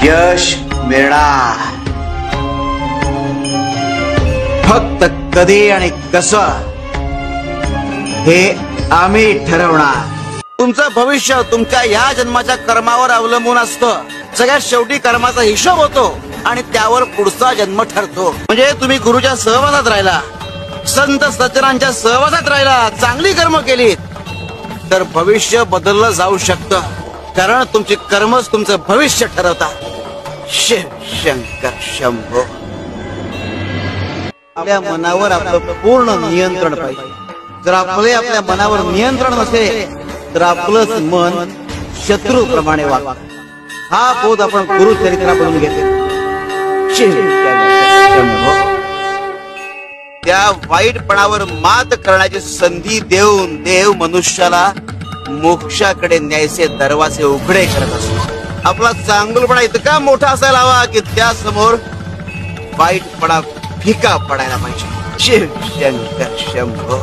यश मिळणार, फक्त कधी आणि कसं हे आम्ही ठरवणार. तुमचं भविष्य तुमच्या या जन्माच्या कर्मावर अवलंबून असतं. सगळ्यात शेवटी कर्माचा हिशोब होतो आणि त्यावर पुढचा जन्म ठरतो. म्हणजे तुम्ही गुरुच्या सहवासात राहिला, संत सज्जनांच्या सहवासात राहिला, चांगली कर्म केलीत तर भविष्य बदललं जाऊ शकतं. कारण तुमची कर्मच तुमचं भविष्य ठरवतात. शिव शंकर शंभो. आपल्या मनावर आपलं पूर्ण नियंत्रण पाहिजे. जर आपल्या मनावर नियंत्रण नसेल तर आपलंच मन शत्रूप्रमाणे वागतं. हा बोध आपण गुरुचरित्रामधून घेतला. शिव शंकर शंभो. त्या वाईटपणावर मात करण्याची संधी देऊन देव मनुष्याला मोक्षाकडे न्यायचे दरवाजे उघडे करत असतो. आपला चांगुलपणा इतका मोठा असायला हवा की त्या समोर वाईटपणा फिका पडायला पाहिजे. शिव शंकर शंभो.